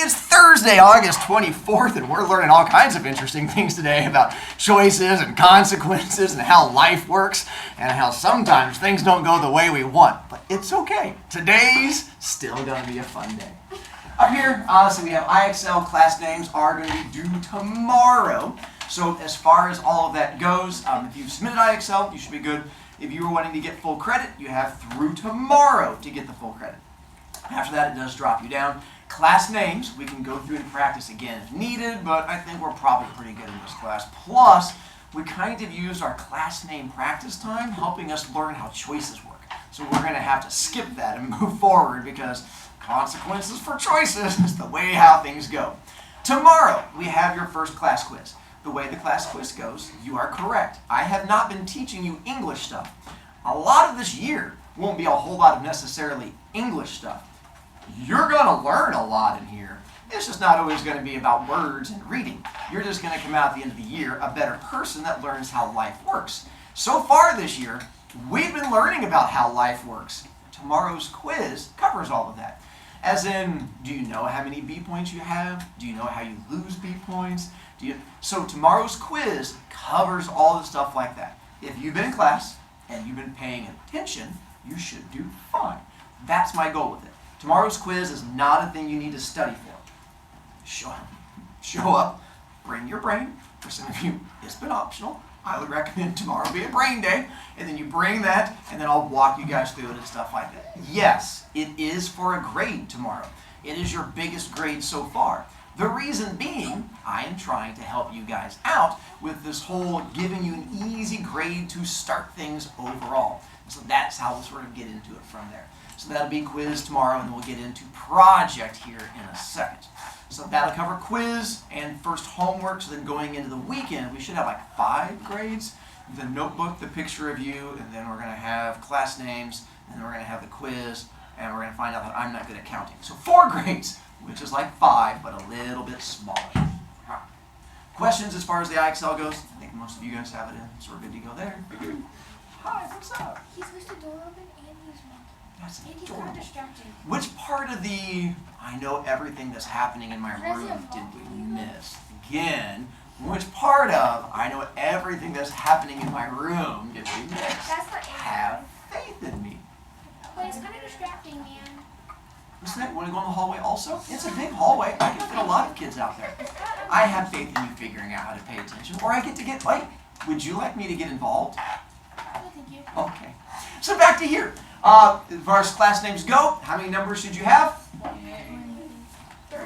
It's Thursday, August 24th, and we're learning all kinds of interesting things today about choices and consequences and how life works and how sometimes things don't go the way we want. But it's okay. Today's still going to be a fun day. Up here, so we have IXL class names are going to be due tomorrow. So as far as all of that goes, if you've submitted IXL, you should be good. If you were wanting to get full credit, you have through tomorrow to get the full credit. After that, it does drop you down. Class names, we can go through and practice again if needed, but I think we're probably pretty good in this class. Plus, we kind of used our class name practice time helping us learn how choices work. So we're going to have to skip that and move forward because consequences for choices is the way how things go. Tomorrow, we have your first class quiz. The way the class quiz goes, you are correct. I have not been teaching you English stuff. A lot of this year won't be a whole lot of necessarily English stuff. You're going to learn a lot in here. It's just not always going to be about words and reading. You're just going to come out at the end of the year a better person that learns how life works. So far this year, we've been learning about how life works. Tomorrow's quiz covers all of that. As in, do you know how many B points you have? Do you know how you lose B points? So tomorrow's quiz covers all the stuff like that. If you've been in class and you've been paying attention, you should do fine. That's my goal with it. Tomorrow's quiz is not a thing you need to study for. Show up, bring your brain. For some of you, it's been optional. I would recommend tomorrow be a brain day, and then you bring that, and then I'll walk you guys through it and stuff like that. Yes, it is for a grade tomorrow. It is your biggest grade so far. The reason being, I am trying to help you guys out with this whole giving you an easy grade to start things overall. So that's how we'll sort of get into it from there. So that'll be quiz tomorrow, and then we'll get into project here in a second. So that'll cover quiz and first homework. So then going into the weekend, we should have like 5 grades. The notebook, the picture of you, and then we're going to have class names, and then we're going to have the quiz, and we're going to find out that I'm not good at counting. So 4 grades, which is like 5, but a little bit smaller. Right. Questions as far as the IXL goes? I think most of you guys have it in, so we're good to go there. Hi, what's up? He's left the door open and he's walking. That's and he's adorable. kind of distracting. Which part of the I know everything that's happening in my room did we miss? Again, which part of I know everything that's happening in my room did we miss? That's not Have faith in me. But it's kind of distracting, man. Listen, you want to go in the hallway also? It's a big hallway. I can fit a lot of kids out there. I have faith in you figuring out how to pay attention, or I get to get, like, would you like me to get involved? No, thank you. Okay. So back to here. As far as class names go, how many numbers should you have?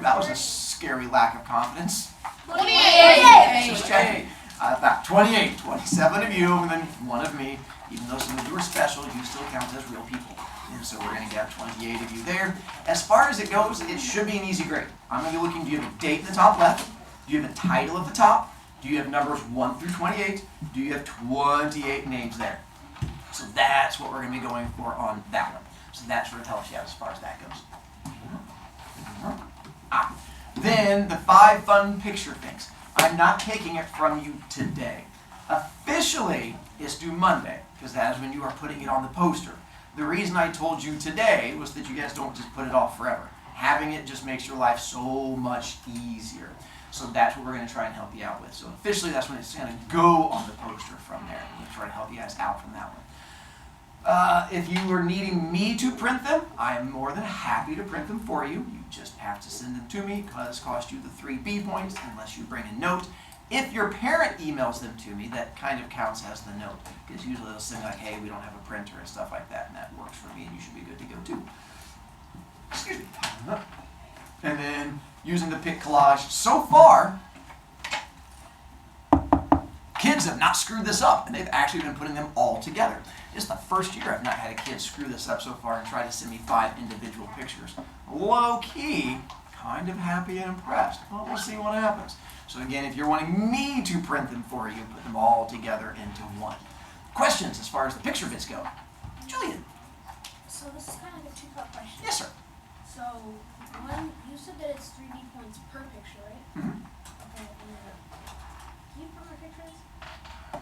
That was a scary lack of confidence. 28! Just checking. About 28, 27 of you, and then 1 of me. Even though some of you are special, you still count as real people. And so we're going to get 28 of you there. As far as it goes, it should be an easy grade. I'm going to be looking, do you have a date in the top left? Do you have a title at the top? Do you have numbers 1 through 28? Do you have 28 names there? So that's what we're going to be going for on that one. So that sort of tells you as far as that goes. Then the 5 fun picture things. I'm not taking it from you today. Officially, it's due Monday, because that is when you are putting it on the poster. The reason I told you today was that you guys don't just put it off forever. Having it just makes your life so much easier. So that's what we're going to try and help you out with. So officially, that's when it's going to go on the poster from there. We're going to try to help you guys out from that one. If you are needing me to print them, I am more than happy to print them for you. You just have to send them to me. It does cost you the 3 B points unless you bring a note. If your parent emails them to me, that kind of counts as the note. Because usually they'll say like, hey, we don't have a printer and stuff like that, and that works for me, and you should be good to go too. Excuse me. And then using the pic collage. So far, kids have not screwed this up, and they've actually been putting them all together. It's the first year I've not had a kid screw this up so far and try to send me 5 individual pictures. Low-key, kind of happy and impressed. Well, we'll see what happens. So again, if you're wanting me to print them for you, put them all together into one. Questions as far as the picture bits go? Julian. So this is kind of like a 2-part question. Yes, sir. So, one, you said that it's 3 B points per picture, right? Mm-hmm. Okay, and then, can you put my pictures?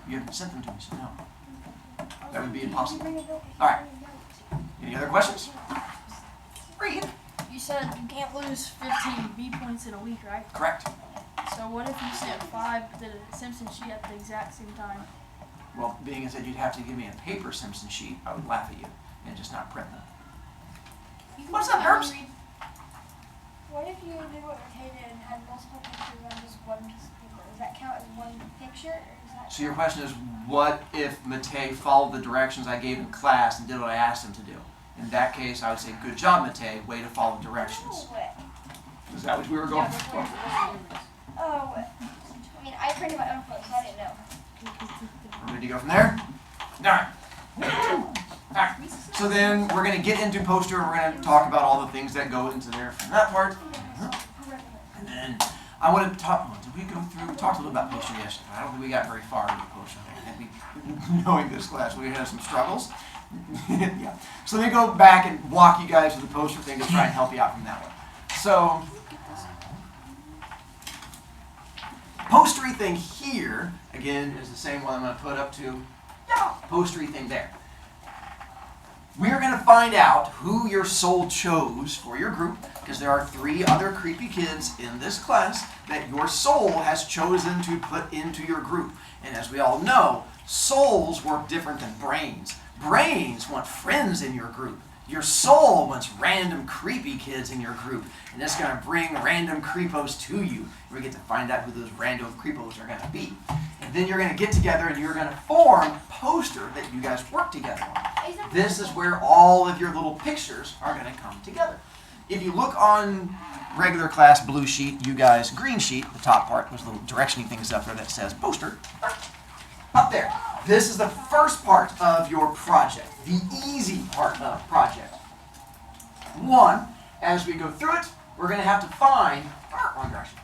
You haven't sent them to me, so no. That would be Can you impossible. bring a note? All right. Any other questions? Read. You said said you can't lose 15 B points in a week, right? Correct. So what if you sent 5 but did a Simpson sheet at the exact same time? Well, being as that you'd have to give me a paper Simpson sheet, I would laugh at you and just not print them. What's up, Herbs? What if you did what Matei did and had multiple pictures on just one piece of paper? Does that count as one picture, or is that? So your question is, what if Matei followed the directions I gave in class and did what I asked him to do? In that case, I would say, good job, Matei, way to follow directions. Oh, Is that what we were going I mean, I printed my own clothes, so I didn't know. Ready to go from there? Alright. Alright. So then we're going to get into poster and we're going to talk about all the things that go into there from that part. And then I want to talk, did we go through, we talked a little about poster yesterday. I don't think we got very far into poster. I think we, knowing this class, we had some struggles. Yeah. So let me go back and walk you guys through the poster thing to try and help you out from that one. So, postery thing here, again, is the same one I'm going to put up to, postery thing there. We're going to find out who your soul chose for your group, because there are 3 other creepy kids in this class that your soul has chosen to put into your group. And as we all know, souls work different than brains. Brains want friends in your group. Your soul wants random creepy kids in your group. And it's going to bring random creepos to you. We get to find out who those random creepos are going to be. And then you're going to get together and you're going to form a poster that you guys work together on. This is where all of your little pictures are going to come together. If you look on regular class blue sheet, you guys green sheet, the top part, there's little directioning things up there that says poster. Up there. This is the first part of your project, the easy part of project. 1, as we go through it, we're going to have to find, wrong direction,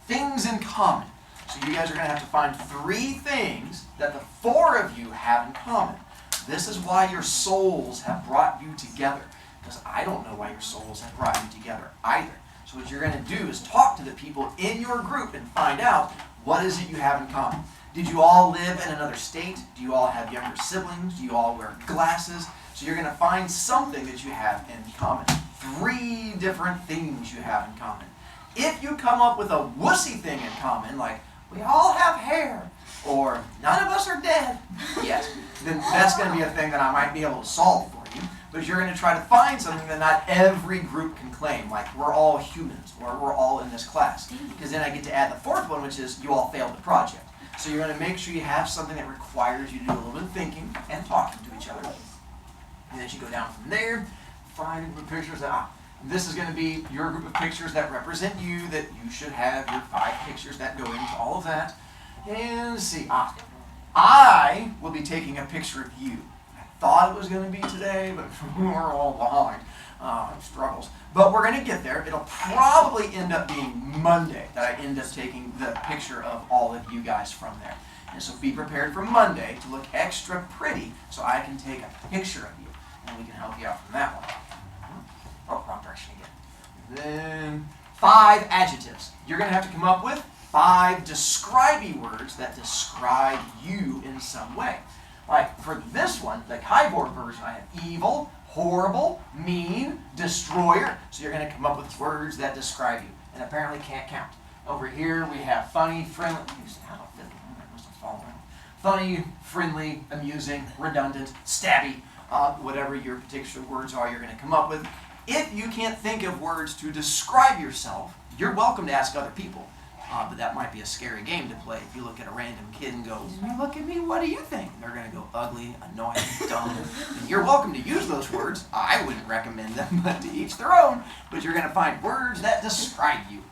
things in common. So you guys are going to have to find 3 things that the 4 of you have in common. This is why your souls have brought you together, because I don't know why your souls have brought you together either. So what you're going to do is talk to the people in your group and find out what is it you have in common. Did you all live in another state? Do you all have younger siblings? Do you all wear glasses? So you're going to find something that you have in common. 3 different things you have in common. If you come up with a wussy thing in common, like we all have hair, or none of us are dead yet, then that's going to be a thing that I might be able to solve for you. But you're going to try to find something that not every group can claim, like we're all humans, or we're all in this class. Because then I get to add the 4th one, which is you all failed the project. So you're going to make sure you have something that requires you to do a little bit of thinking and talking to each other. And then you go down from there, find a group of pictures that, this is going to be your group of pictures that represent you, that you should have your 5 pictures that go into all of that. And see, I will be taking a picture of you. I thought it was going to be today, but we're all behind. Struggles. But we're going to get there. It'll probably end up being Monday that I end up taking the picture of all of you guys from there. And so be prepared for Monday to look extra pretty so I can take a picture of you. And we can help you out from that one. Oh, wrong direction again. Then 5 adjectives. You're going to have to come up with 5 describing words that describe you in some way. Like for this one, the keyboard version, I have evil, horrible, mean, destroyer. So you're going to come up with words that describe you. And apparently can't count. Over here we have funny, friendly, funny, friendly, amusing, redundant, stabby, whatever your particular words are you're going to come up with. If you can't think of words to describe yourself, you're welcome to ask other people. But that might be a scary game to play if you look at a random kid and go, look at me, what do you think? And they're going to go ugly, annoying, dumb. And you're welcome to use those words. I wouldn't recommend them, but to each their own. But you're going to find words that describe you.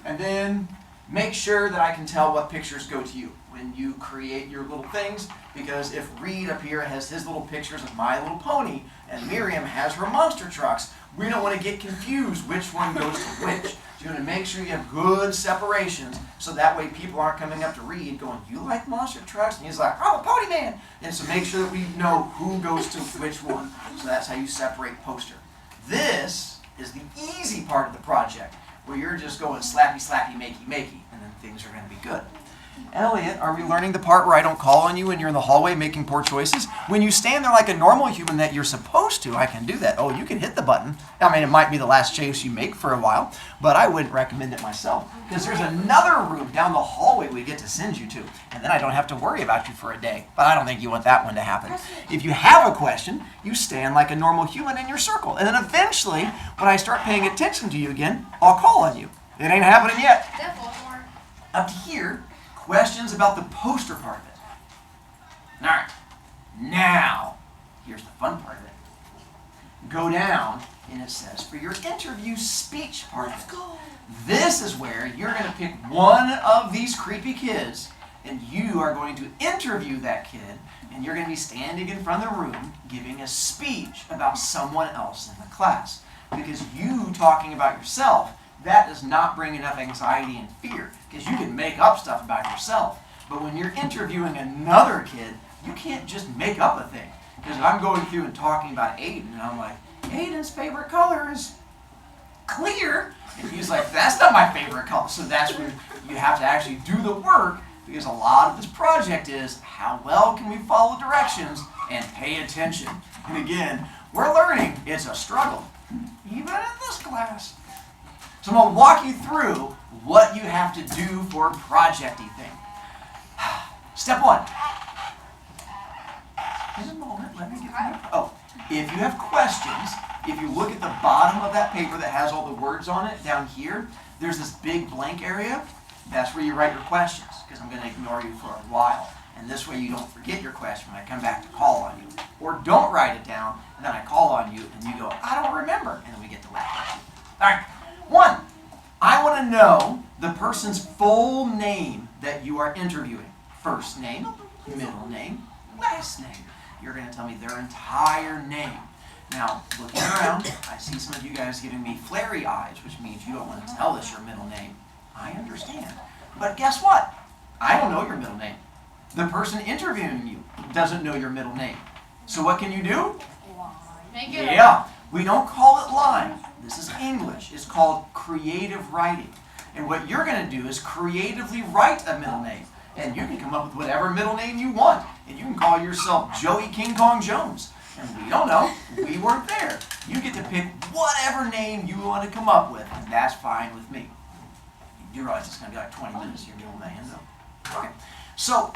And then make sure that I can tell what pictures go to you when you create your little things. Because if Reed up here has his little pictures of My Little Pony and Miriam has her monster trucks, we don't want to get confused which one goes to which. So you want to make sure you have good separations so that way people aren't coming up to Reed going, you like monster trucks? And he's like, I'm a pony man. And so make sure that we know who goes to which one. So that's how you separate poster. This is the easy part of the project where you're just going slappy, slappy, makey, makey, and then things are going to be good. Elliot, are we learning the part where I don't call on you when you're in the hallway making poor choices? When you stand there like a normal human that you're supposed to, I can do that. Oh, you can hit the button. I mean, it might be the last chase you make for a while, but I wouldn't recommend it myself because there's another room down the hallway we get to send you to, and then I don't have to worry about you for a day. But I don't think you want that one to happen. If you have a question, you stand like a normal human in your circle, and then eventually, when I start paying attention to you again, I'll call on you. It ain't happening yet. Up to here, questions about the poster part of it. All right, now, here's the fun part of it. Go down, and it says for your interview speech part of it. This is where you're going to pick one of these creepy kids, and you are going to interview that kid, and you're going to be standing in front of the room giving a speech about someone else in the class. Because you talking about yourself, that does not bring enough anxiety and fear, because you can make up stuff about yourself. But when you're interviewing another kid, you can't just make up a thing. Because if I'm going through and talking about Aiden, and I'm like, Aiden's favorite color is clear. And he's like, that's not my favorite color. So that's where you have to actually do the work, because a lot of this project is how well can we follow directions and pay attention. And again, we're learning. It's a struggle, even in this class. So I'm going to walk you through what you have to do for a projecty thing. Step one. In a moment, let me get to Oh, if you have questions, if you look at the bottom of that paper that has all the words on it down here, there's this big blank area. That's where you write your questions, because I'm going to ignore you for a while. And this way you don't forget your question when I come back to call on you. Or don't write it down, and then I call on you, and you go, I don't remember. And then we get to laugh at you. All right. One, I want to know the person's full name that you are interviewing. First name, middle name, last name. You're going to tell me their entire name. Now, looking around, I see some of you guys giving me flary eyes, which means you don't want to tell us your middle name. I understand. But guess what? I don't know your middle name. The person interviewing you doesn't know your middle name. So what can you do? Yeah, we don't call it lying. This is English. It's called creative writing. And what you're going to do is creatively write a middle name. And you can come up with whatever middle name you want. And you can call yourself Joey King Kong Jones. And we don't know. We weren't there. You get to pick whatever name you want to come up with. And that's fine with me. You realize it's going to be like 20 minutes your middle name, though. Okay. So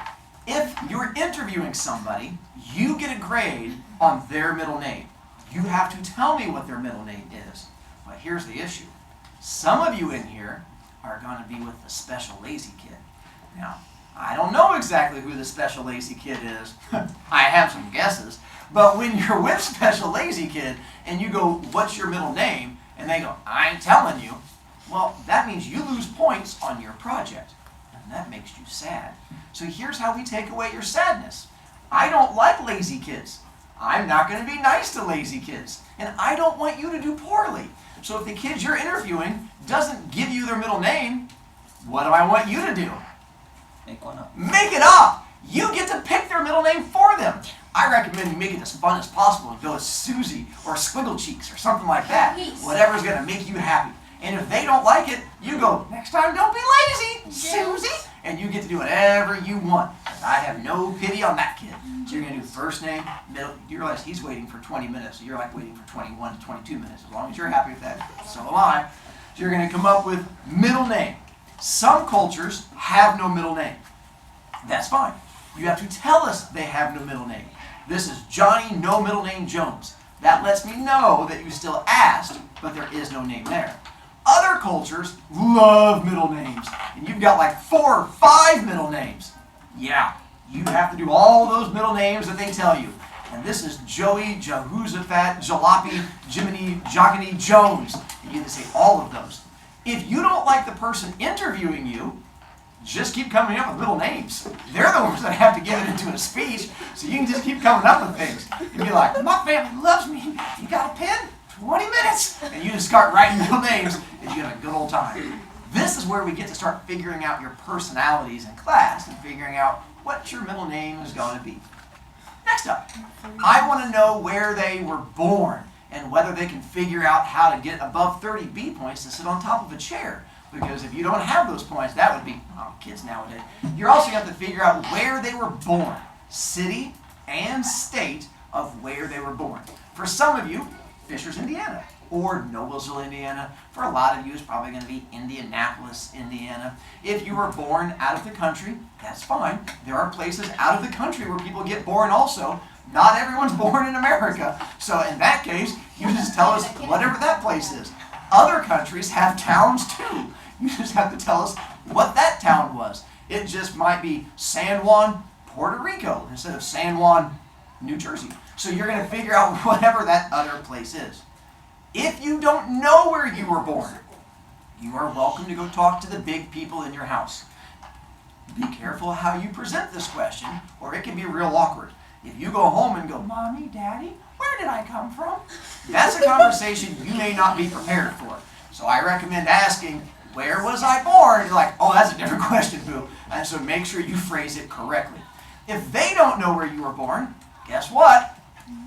if you're interviewing somebody, you get a grade on their middle name. You have to tell me what their middle name is. But here's the issue. Some of you in here are going to be with the special lazy kid. Now, I don't know exactly who the special lazy kid is. I have some guesses. But when you're with special lazy kid and you go, what's your middle name? And they go, I ain't telling you. Well, that means you lose points on your project. And that makes you sad. So here's how we take away your sadness. I don't like lazy kids. I'm not going to be nice to lazy kids. And I don't want you to do poorly. So if the kid you're interviewing doesn't give you their middle name, what do I want you to do? Make one up. Make it up! You get to pick their middle name for them. I recommend you make it as fun as possible and go with Susie or Squiggle Cheeks or something like that. Whatever's going to make you happy. And if they don't like it, you go, next time don't be lazy, Susie. And you get to do whatever you want. I have no pity on that kid. So you're going to do first name, middle. You realize he's waiting for 20 minutes. So you're like waiting for 21 to 22 minutes. As long as you're happy with that, so am I. So you're going to come up with middle name. Some cultures have no middle name. That's fine. You have to tell us they have no middle name. This is Johnny, no middle name Jones. That lets me know that you still asked, but there is no name there. Other cultures love middle names, and you've got like 4 or 5 middle names. Yeah, you have to do all those middle names that they tell you. And this is Joey, Jehoshaphat, Jalopy, Jiminy, Jockany, Jones. And you have to say all of those. If you don't like the person interviewing you, just keep coming up with middle names. They're the ones that have to give it into a speech, so you can just keep coming up with things. And be like, my family loves me. You got a pen? 20 minutes. And you just start writing middle names, and you have a good old time. This is where we get to start figuring out your personalities in class and figuring out what your middle name is going to be. Next up, I want to know where they were born. and whether they can figure out how to get above 30 B points to sit on top of a chair. Because if you don't have those points, that would be, oh, kids nowadays. You're also going to have to figure out where they were born, city and state of where they were born. For some of you, Fishers, Indiana, or Noblesville, Indiana. For a lot of you, it's probably going to be Indianapolis, Indiana. If you were born out of the country, that's fine. There are places out of the country where people get born also. Not everyone's born in America. So in that case, you just tell us whatever that place is. Other countries have towns too. You just have to tell us what that town was. It just might be San Juan, Puerto Rico, instead of San Juan, New Jersey. So you're going to figure out whatever that other place is. If you don't know where you were born, you are welcome to go talk to the big people in your house. Be careful how you present this question, or it can be real awkward. If you go home and go, Mommy, Daddy, where did I come from? That's a conversation you may not be prepared for. So I recommend asking, where was I born? You're like, oh, that's a different question, boo. And so make sure you phrase it correctly. If they don't know where you were born, guess what?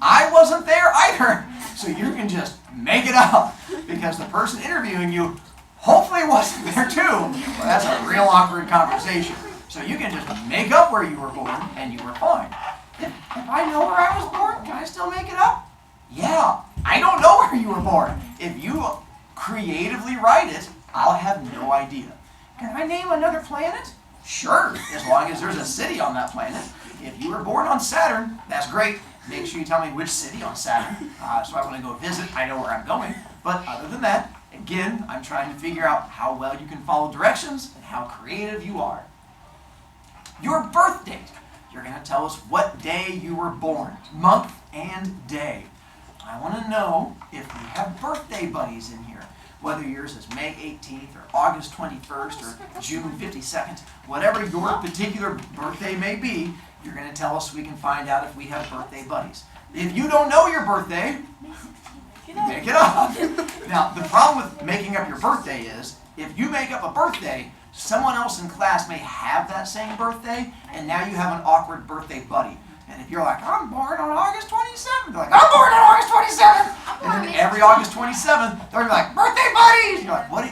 I wasn't there either. So you can just make it up because the person interviewing you hopefully wasn't there too. Well, that's a real awkward conversation. So you can just make up where you were born and you were fine. If I know where I was born, can I still make it up? Yeah, I don't know where you were born. If you creatively write it, I'll have no idea. Can I name another planet? Sure, as long as there's a city on that planet. If you were born on Saturn, that's great. Make sure you tell me which city on Saturn. So I want to go visit, I know where I'm going. But other than that, again, I'm trying to figure out how well you can follow directions and how creative you are. Your birth date. You're going to tell us what day you were born, month and day. I want to know if we have birthday buddies in here. Whether yours is May 18th or August 21st or June 52nd, whatever your particular birthday may be, you're going to tell us so we can find out if we have birthday buddies. If you don't know your birthday, make it up. Now, the problem with making up your birthday is, if you make up a birthday, someone else in class may have that same birthday, and now you have an awkward birthday buddy. And if you're like, I'm born on August 27th, they're like, I'm born on August 27th! And then every August 27th, they're going to be like, birthday buddies! And you're like, what?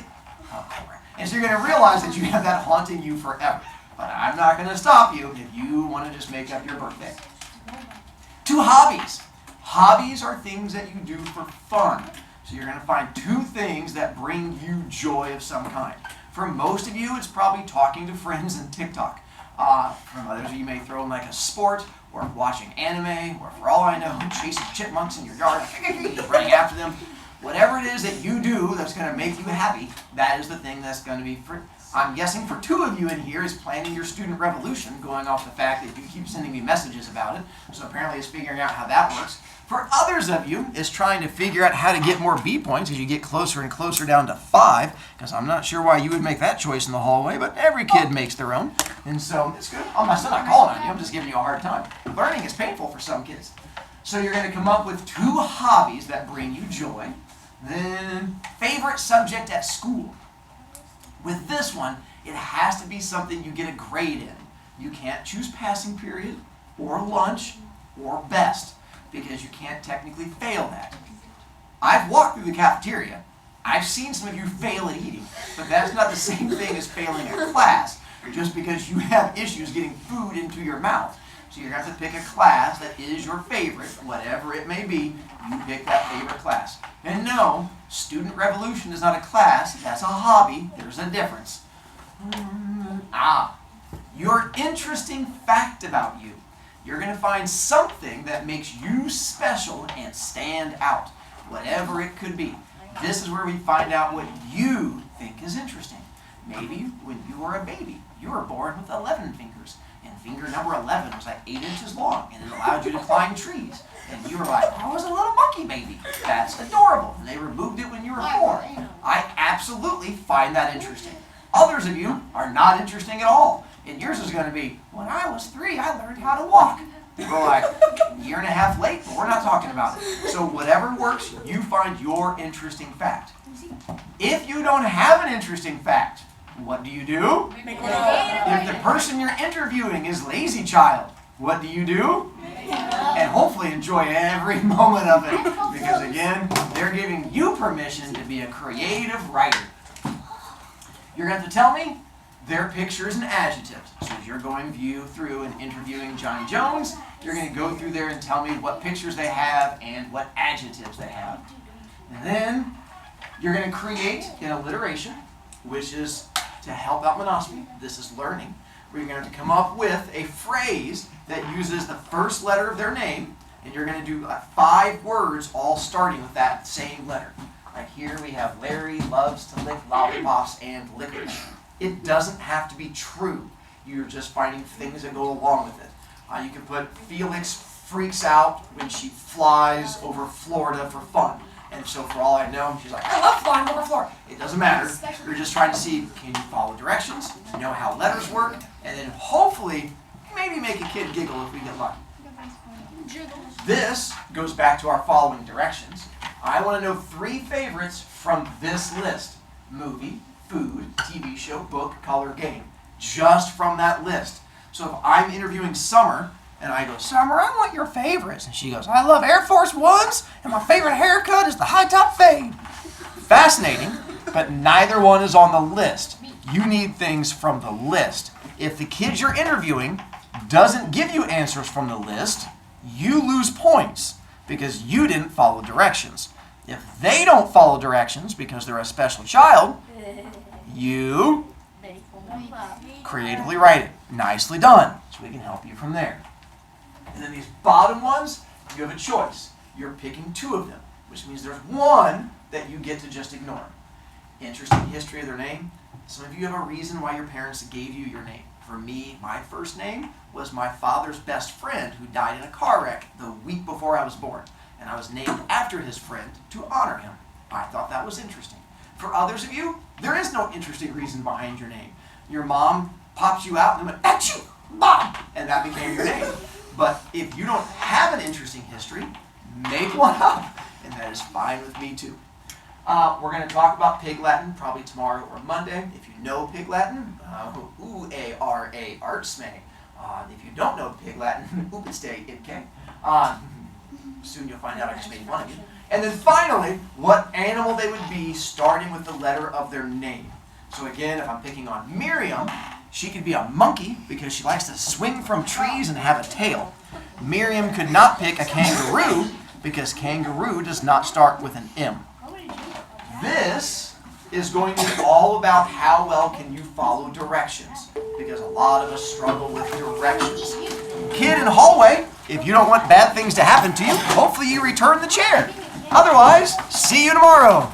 And so you're going to realize that you have that haunting you forever. But I'm not going to stop you if you want to just make up your birthday. 2 hobbies. Hobbies are things that you do for fun. So you're going to find 2 things that bring you joy of some kind. For most of you, it's probably talking to friends and TikTok. From others of you may throw in like a sport, or watching anime, or for all I know, chasing chipmunks in your yard, running after them. Whatever it is that you do that's going to make you happy, that is the thing that's going to be for, I'm guessing for 2 of you in here is planning your student revolution, going off the fact that you keep sending me messages about it. So apparently it's figuring out how that works. For others of you, is trying to figure out how to get more B points as you get closer and closer down to 5, because I'm not sure why you would make that choice in the hallway, but every kid makes their own. And so it's good. Oh, I'm still not calling on you. I'm just giving you a hard time. Learning is painful for some kids. So you're going to come up with 2 hobbies that bring you joy. Then favorite subject at school. With this one, it has to be something you get a grade in. You can't choose passing period or lunch or best, because you can't technically fail that. I've walked through the cafeteria. I've seen some of you fail at eating, but that's not the same thing as failing a class, just because you have issues getting food into your mouth. So you're going to have to pick a class that is your favorite, whatever it may be, you pick that favorite class. And no, Student Revolution is not a class, that's a hobby, there's a difference. Your interesting fact about you. You're going to find something that makes you special and stand out, whatever it could be. This is where we find out what you think is interesting. Maybe when you were a baby, you were born with 11 fingers, and finger number 11 was like 8 inches long, and it allowed you to climb trees. And you were like, I was a little monkey baby. That's adorable. And they removed it when you were 4. I absolutely find that interesting. Others of you are not interesting at all. And yours is going to be, when I was 3, I learned how to walk. And we're like, a year and a half late, but we're not talking about it. So whatever works, you find your interesting fact. If you don't have an interesting fact, what do you do? If the person you're interviewing is lazy child, what do you do? And and hopefully enjoy every moment of it. Because again, they're giving you permission to be a creative writer. You're going to have to tell me their pictures and adjectives. So as you're going through and interviewing Johnny Jones, you're going to go through there and tell me what pictures they have and what adjectives they have. And then you're going to create an alliteration, which is to help out monosophy. This is learning. Where you're going to have to come up with a phrase that uses the first letter of their name, and you're going to do 5 words all starting with that same letter. Like here we have Larry loves to lick lollipops and licorice. It doesn't have to be true. You're just finding things that go along with it. You can put Felix freaks out when she flies over Florida for fun. And so for all I know, she's like, I love flying over Florida. It doesn't matter. You're just trying to see, can you follow directions, know how letters work, and then hopefully maybe make a kid giggle if we get lucky. This goes back to our following directions. I want to know 3 favorites from this list. Movie, food, TV show, book, color, game. Just from that list. So if I'm interviewing Summer, and I go, Summer, I want your favorites. And she goes, I love Air Force Ones, and my favorite haircut is the high top fade. Fascinating, but neither one is on the list. You need things from the list. If the kid you're interviewing doesn't give you answers from the list, you lose points because you didn't follow directions. If they don't follow directions because they're a special child, you creatively write it. Nicely done. So we can help you from there. And then these bottom ones, you have a choice. You're picking 2 of them, which means there's 1 that you get to just ignore. Interesting history of their name. Some of you have a reason why your parents gave you your name. For me, my first name was my father's best friend who died in a car wreck the week before I was born. And I was named after his friend to honor him. I thought that was interesting. For others of you, there is no interesting reason behind your name. Your mom popped you out and went, achoo, Bob, and that became your name. But if you don't have an interesting history, make one up, and that is fine with me too. We're going to talk about Pig Latin probably tomorrow or Monday. If you know Pig Latin, ooh-a-r-a artsme. If you don't know Pig Latin, oopiste itke. Soon you'll find out I just made fun of you. And then finally, what animal they would be starting with the letter of their name. So again, if I'm picking on Miriam, she could be a monkey because she likes to swing from trees and have a tail. Miriam could not pick a kangaroo because kangaroo does not start with an M. This is going to be all about how well can you follow directions, because a lot of us struggle with directions. Kid in the hallway, if you don't want bad things to happen to you, hopefully you return the chair. Otherwise, see you tomorrow.